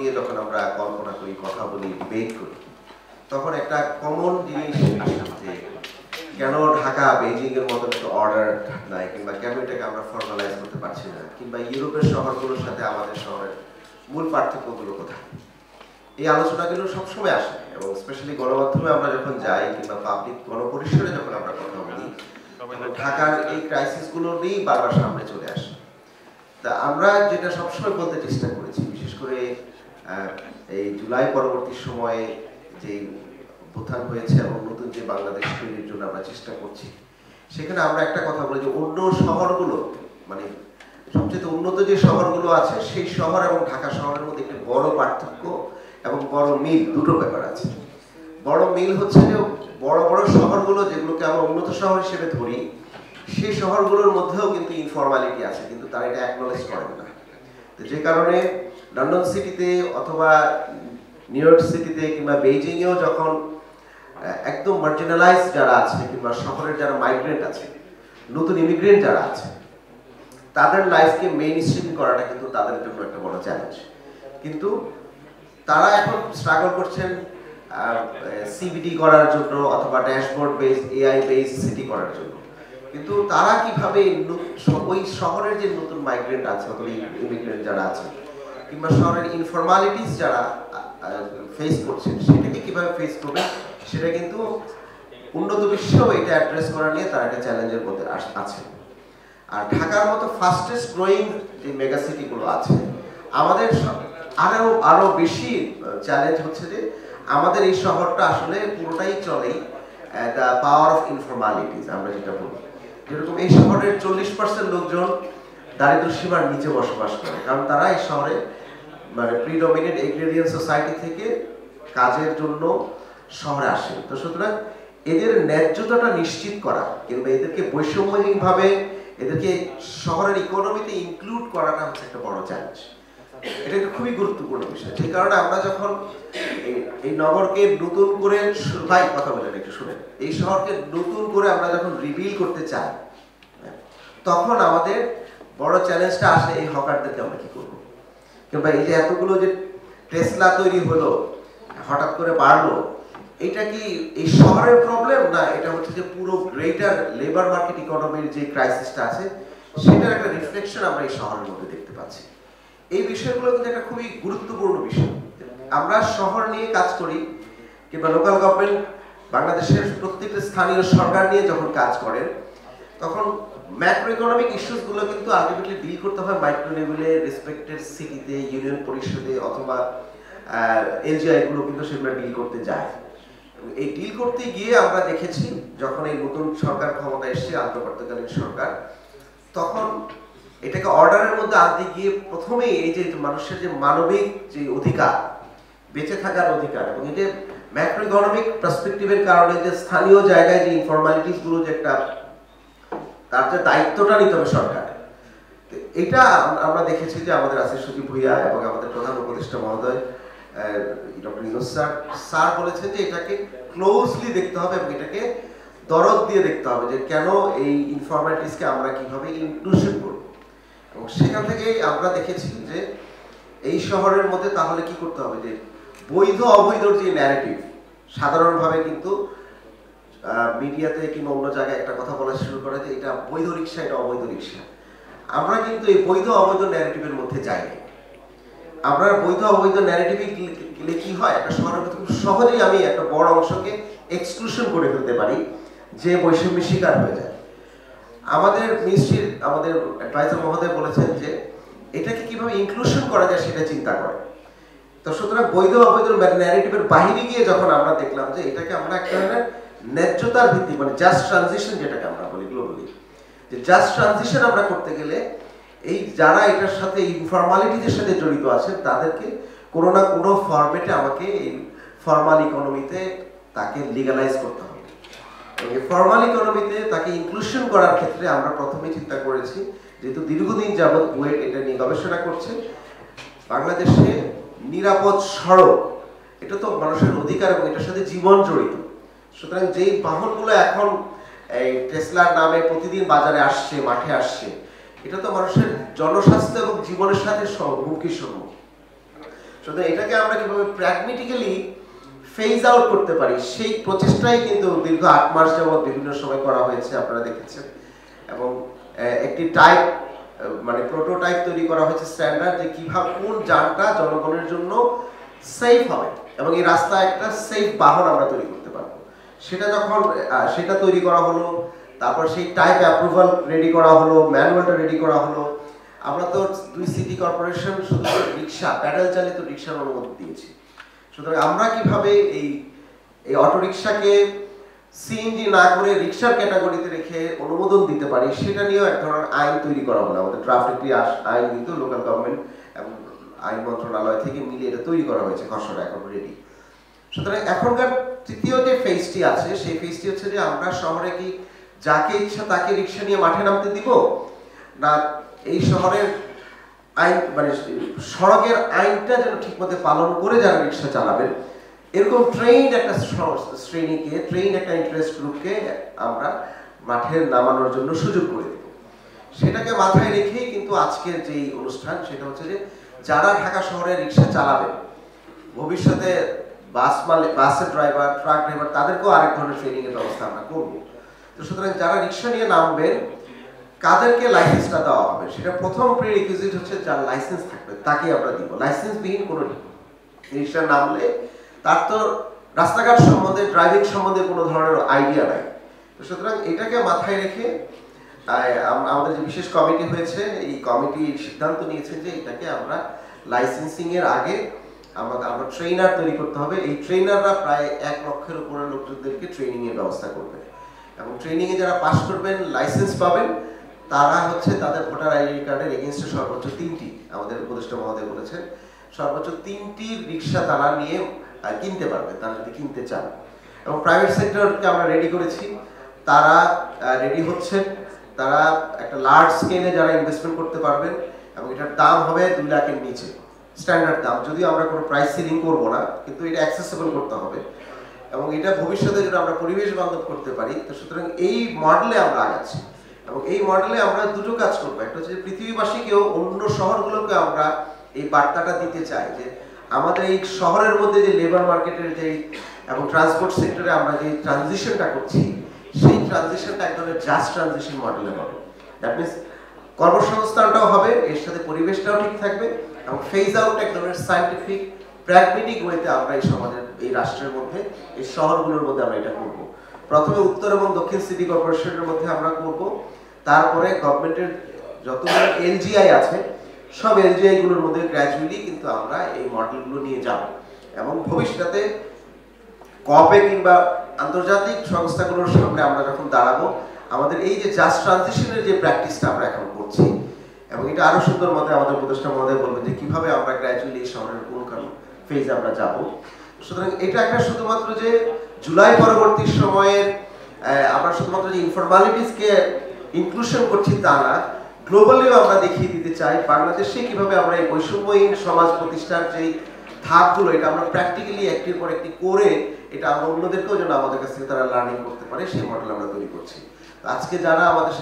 নিয়ে যখন আমরা কল্পনা করি, কথা বলি, ডিবেট করি, তখন একটা কমন জিনিস যে কেন ঢাকা বেইজিং এর মতো একটা অর্ডার নাই, কিংবা কেন এটাকে আমরা ফর্মালাইজ করতে পারছি না, কিংবা ইউরোপের শহরগুলোর সাথে আমাদের শহরের মূল পার্থক্যগুলো কোথায়। এই আলোচনাগুলো সবসময় আসে, এবং স্পেশালি গণমাধ্যমে আমরা যখন যাই কিংবা পাবলিক গণপরিসরে যখন আমরা কথা বলি, ঢাকার এই ক্রাইসিসগুলো নিয়েই বারবার সামনে চলে আসে। তা আমরা যেটা সবসময় বলতে চেষ্টা করেছি, বিশেষ করে এই জুলাই পরবর্তী সময়ে যে উত্থান হয়েছে এবং নতুন যে বাংলাদেশ তৈরির জন্য আমরা চেষ্টা করছি, সেখানে আমরা একটা কথা বলি যে অন্য শহরগুলো, মানে সবচেয়ে উন্নত যে শহরগুলো আছে সেই শহর এবং ঢাকা শহরের মধ্যে একটি বড় পার্থক্য এবং বড় মিল, দুটো ব্যাপার আছে। বড় মিল হচ্ছে যে বড় বড় শহরগুলো যেগুলোকে আমরা উন্নত শহর হিসেবে ধরি, সেই শহরগুলোর মধ্যেও কিন্তু ইনফরমালিটি আছে, কিন্তু তারা এটা অ্যাকনলেজ করেন না। তো যে কারণে লন্ডন সিটিতে অথবা নিউ ইয়র্ক সিটিতে কিংবা বেইজিংয়েও যখন একদম মার্জিনালাইজ যারা আছে কিংবা শহরের যারা মাইগ্রেন্ট আছে, নতুন ইমিগ্রেন্ট যারা আছে, তাদের লাইফকে মেইন স্ট্রিম করাটা কিন্তু তাদের জন্য একটা বড় চ্যালেঞ্জ। কিন্তু তারা এখন স্ট্রাগল করছেন সিবিডি করার জন্য অথবা dashboard base AI base city করার জন্য। কিন্তু তারা কিভাবে ওই শহরের যে নতুন মাইগ্রেন্ট আছে অথবা ইমিগ্রেন্ট যারা আছে কিংবা শহরের ইনফরমালিটিস যারা ফেস করছেন, সেটাকে কিভাবে ফেস করবে, সেটা কিন্তু উন্নত বিশ্বেও এটা অ্যাড্রেস করা নিয়ে তারা একটা চ্যালেঞ্জের মধ্যে আছে। আর ঢাকার মতো ফাস্টেস্ট গ্রোয়িং যে মেগা সিটিগুলো আছে, আমাদের আরো বেশি চ্যালেঞ্জ হচ্ছে যে আমাদের এই শহরটা আসলে পুরোটাই চলেই দ্য পাওয়ার অফ ইনফরমালিটিস। আমরা যেটা বলি, যেরকম এই শহরের 40% লোকজন দারিদ্র্য সীমার নিচে বসবাস করে, কারণ তারা এই শহরে মানে প্রিডমিনেন্ট এগ্রেরিয়ান সোসাইটি থেকে কাজের জন্য শহরে আসে। তো সুতরাং এদের ন্যায্যতাটা নিশ্চিত করা কিংবা এদেরকে বৈষম্যহীনভাবে এদেরকে শহরের ইকোনমিতে ইনক্লুড করাটা হচ্ছে একটা বড় চ্যালেঞ্জ। এটা একটা খুবই গুরুত্বপূর্ণ বিষয়। যে কারণে আমরা যখন এই নগরকে নতুন করে, ভাই কথা বলেন একটু শুনেন, এই শহরকে নতুন করে আমরা যখন রিবিল করতে চাই, তখন আমাদের বড় চ্যালেঞ্জটা আসে এই হকারদেরকে আমরা কি করবো, কিংবা এই যে এতগুলো যে টেসলা তৈরি হলো, হঠাৎ করে বাড়লো, এটা কি এই শহরের প্রবলেম, না এটা হচ্ছে যে পুরো গ্রেটার লেবার মার্কেট ইকোনমির যে ক্রাইসিসটা আছে সেটার একটা রিফ্লেকশন আমরা এই শহরের মধ্যে দেখতে পাচ্ছি। এই বিষয়গুলো কিন্তু একটা খুবই গুরুত্বপূর্ণ বিষয়। আমরা শহর নিয়ে কাজ করি কিংবা লোকাল গভর্নমেন্ট, বাংলাদেশের প্রত্যেকটা স্থানীয় সরকার নিয়ে যখন কাজ করেন, তখন ম্যাক্রো ইকোনমিক ইস্যুসগুলো কিন্তু আলটিমেটলি ডিল করতে হয় মাইক্রো লেভেলে, রেসপেক্টেড সিটিতে, ইউনিয়ন পরিষদে অথবা এলজিআই গুলো কিন্তু সেগুলো ডিল করতে যায়। এই ডিল করতে গিয়ে আমরা দেখেছি যখন এই নতুন সরকার ক্ষমতা এসছে, আন্তর্বর্তীকালীন সরকার, তখন এটাকে অর্ডারের মধ্যে আনতে গিয়ে প্রথমেই এই যে মানুষের যে মানবিক যে অধিকার, বেঁচে থাকার অধিকার, এবং এই যে ম্যাক্রো ইকোনমিক পার্সপেক্টিভের কারণে যে স্থানীয় জায়গায় যে ইনফরমালিটিস গুলো যে একটা তার যে দায়িত্বটা নিতে হবে সরকার, এটা আমরা দেখেছি যে আমাদের আসিফ সজীব ভুইয়া এবং আমাদের প্রধান উপদেষ্টা মহোদয় ডক্টর ইউনূস স্যার বলেছেন যে এটাকে ক্লোজলি দেখতে হবে এবং এটাকে দরদ দিয়ে দেখতে হবে যে কেন এই ইনফরমালিটিসকে আমরা কিভাবে ইনক্লুশন করব। এবং সেখান থেকে আমরা দেখেছি যে এই শহরের মধ্যে তাহলে কি করতে হবে, যে বৈধ অবৈধর যে ন্যারেটিভ, সাধারণভাবে কিন্তু মিডিয়াতে কিংবা অন্য জায়গায় একটা কথা বলা শুরু করে যে এটা বৈধ রিক্সা, এটা অবৈধ রিক্সা। আমরা কিন্তু এই বৈধ অবৈধ ন্যারেটিভের মধ্যে যাই না। আমরা বৈধ অবৈধ ন্যারেটিভে গেলে কি হয়, একটা শহরের মধ্যে খুব সহজেই আমি একটা বড় অংশকে এক্সক্লুশন করে ফেলতে পারি, যে বৈষম্যের শিকার হয়ে যায়। আমাদের মিনিস্ট্রির আমাদের অ্যাডভাইজার মহোদয় বলেছেন যে এটাকে কিভাবে ইনক্লুশন করা যায় সেটা চিন্তা করে। তো সুতরাং বৈধ অবৈধ ন্যারেটিভের বাহিরে গিয়ে যখন আমরা দেখলাম যে এটাকে আমরা একটা ধরনের ন্যায্যতার ভিত্তি, মানে জাস্ট ট্রানজিশন যেটাকে আমরা বলি গ্লোবালি, যে জাস্ট ট্রানজিশন আমরা করতে গেলে এই যারা এটার সাথে ইনফরমালিটিদের সাথে জড়িত আছেন তাদেরকে কোনো না কোনো ফরম্যাটে আমাকে এই ফর্মাল ইকোনমিতে তাকে লিগালাইজ করতে হবে। এই ফর্মাল ইকোনমিতে তাকে ইনক্লুশন করার ক্ষেত্রে আমরা প্রথমে চিন্তা করেছি, যেহেতু দীর্ঘদিন যাবৎ বুয়েট এটা নিয়ে গবেষণা করছে, বাংলাদেশে নিরাপদ সড়ক এটা তো মানুষের অধিকার এবং এটার সাথে জীবন জড়িত। সুতরাং যেই বাহনগুলো এখন এই টেসলার নামে প্রতিদিন বাজারে আসছে, মাঠে আসছে, এটা তো মানুষের জনস্বাস্থ্য এবং জীবনের সাথে হুমকির সম্মুখীন। সুতরাং এটাকে আমরা কিভাবে প্র্যাগমেটিক্যালি ফেজ আউট করতে পারি সেই প্রচেষ্টাই কিন্তু দীর্ঘ 8 মাস যাবত বিভিন্ন সময় করা হয়েছে, আপনারা দেখেছেন। এবং একটি টাইপ মানে প্রোটোটাইপ তৈরি করা হয়েছে স্ট্যান্ডার্ড, যে কিভাবে কোন যানটা জনগণের জন্য সেফ হবে এবং এই রাস্তায় একটা সেফ বাহন আমরা তৈরি করতে পারবো। সেটা যখন সেটা তৈরি করা হলো, তারপর সেই টাইপ অ্যাপ্রুভাল রেডি করা হলো, ম্যানুয়ালটা রেডি করা হলো। আমরা তো 2 সিটি কর্পোরেশন শুধু রিক্সা, প্যাডেল চালিত রিক্সার অনুমতি দিয়েছি। সুতরাং আমরা কিভাবে এই অটো রিক্সাকে সিএনজি না করে রিক্সার ক্যাটাগরিতে রেখে অনুমোদন দিতে পারি, সেটা নিয়েও এক ধরনের আইন তৈরি করা হলো। আমাদের ড্রাফট একটি আইন কিন্তু লোকাল গভর্নমেন্ট এবং আইন মন্ত্রণালয় থেকে মিলে এটা তৈরি করা হয়েছে, খসড়া এখন রেডি। সুতরাং এখনকার তৃতীয় যে ফেজটি আছে, সেই ফেজটি হচ্ছে যে আমরা শহরে কি যাকে ইচ্ছা তাকে রিক্সা নিয়ে মাঠে নামতে দিব, না এই শহরের আইন মানে সড়কের আইনটা যেন ঠিকমতো পালন করে যারা রিক্সা চালাবেন, এরকম ট্রেইনড একটা শ্রেণীকে, ট্রেইনড একটা ইন্টারেস্ট গ্রুপকে আমরা মাঠে নামানোর জন্য সুযোগ করে দেব। সেটাকে মাথায় রেখেই কিন্তু আজকের যেই অনুষ্ঠান, সেটা হচ্ছে যে যারা ঢাকা শহরে রিক্সা চালাবেন, ভবিষ্যতে বাসের ড্রাইভার, ট্রাক ড্রাইভার, তাদেরকেও আরেক ধরনের ট্রেনিং এর ব্যবস্থা আমরা করবো। তো সুতরাং যারা রিক্সা নিয়ে নামবেন, কাদেরকে লাইসেন্সটা দেওয়া হবে, সেটা প্রথম প্রিরিকুইজিট হচ্ছে যার লাইসেন্স থাকবে তাকে আমরা দিব। লাইসেন্সবিহীন কোনো রিক্সা নামলে তার তো রাস্তাঘাট সম্বন্ধে, ড্রাইভিং সম্বন্ধে কোনো ধরনের আইডিয়া নাই। তো সুতরাং এটাকে মাথায় রেখে আমাদের যে বিশেষ কমিটি হয়েছে, এই কমিটি সিদ্ধান্ত নিয়েছে যে এটাকে আমরা লাইসেন্সিং এর আগে আমরা ট্রেনার তৈরি করতে হবে। এই ট্রেনাররা প্রায় 1 লক্ষের উপরে লোকজনদেরকে ট্রেনিং এর ব্যবস্থা করবে এবং ট্রেনিং এ যারা পাস করবেন, লাইসেন্স পাবেন, তারা হচ্ছে তাদের ভোটার আইডি কার্ডের এগেইনস্টে সর্বোচ্চ 3টি, আমাদের উপদেষ্টা মহোদয় বলেছেন, সর্বোচ্চ 3টি রিক্সা তারা নিয়ে কিনতে পারবে, তারা যদি কিনতে চান। এবং প্রাইভেট সেক্টরকে আমরা রেডি করেছি, তারা রেডি হচ্ছেন, তারা একটা লার্জ স্কেলে যারা ইনভেস্টমেন্ট করতে পারবেন এবং এটার দাম হবে 2 লাখের নিচে স্ট্যান্ডার্ড দাম। যদিও আমরা কোনো প্রাইস সিলিং করবো না, কিন্তু এটা অ্যাক্সেসিবল করতে হবে এবং এটা ভবিষ্যতে যদি আমরা পরিবেশ বান্ধব করতে পারি। তো সুতরাং এই মডেলে আমরা আগাচ্ছি এবং এই মডেলে আমরা দুটো কাজ করবো। একটা হচ্ছে পৃথিবীবাসীকেও, অন্য শহরগুলোকে আমরা এই বার্তাটা দিতে চাই যে আমাদের এই শহরের মধ্যে যে লেবার মার্কেটের যে এবং ট্রান্সপোর্ট সেক্টরে আমরা যে ট্রানজিশনটা করছি, সেই ট্রানজিশনটা এক ধরনের জাস্ট ট্রানজিশন মডেলে হবে। দ্যাট মিনস কর্মসংস্থানটাও হবে, এর সাথে পরিবেশটাও ঠিক থাকবে এবং ফেজ আউট এক ধরনের সায়েন্টিফিক প্র্যাগমেটিক ওয়েতে আমরা এই সমাজের, এই রাষ্ট্রের মধ্যে, এই শহরগুলোর মধ্যে আমরা এটা করব। প্রথমে উত্তর এবং দক্ষিণ সিটি কর্পোরেশনের মধ্যে আমরা করব, তারপরে গভর্নমেন্টের যতগুলো এলজিআই আছে সব এলজিআই গুলোর মধ্যে গ্র্যাজুয়ালি কিন্তু আমরা এই মডেলগুলো নিয়ে যাব এবং ভবিষ্যতে কপে কিংবা আন্তর্জাতিক সংস্থাগুলোর সামনে আমরা যখন দাঁড়াবো, আমাদের এই যে জাস্ট ট্রানজিশনের যে প্র্যাকটিসটা আমরা এখন করছি এবং এটা আরো সুন্দর মতে আমাদের উপদেষ্টা মহোদয় বলবেন যে কিভাবে আমরা গ্র্যাজুয়ালি এই শহরের কোন ফেজ আমরা যাব। সুতরাং এটা একটা শুধুমাত্র যে জুলাই পরবর্তী সময়ের আমরা শুধুমাত্র যে ইনফরমালিটিসকে ইনক্লুশন করছি তা না, গ্লোবালিও আমরা দেখিয়ে দিতে চাই বাংলাদেশে কিভাবে আমরা এই বৈষম্যহীন সমাজ প্রতিষ্ঠার যে ধাপগুলো, এটা আমরা প্র্যাকটিক্যালি একটির পর একটি করে এটা আমরা অন্যদেরকেও যেন আমাদের কাছ থেকে তারা লার্নিং করতে পারে, সেই মডেল আমরা তৈরি করছি। আজকে যারা আমাদের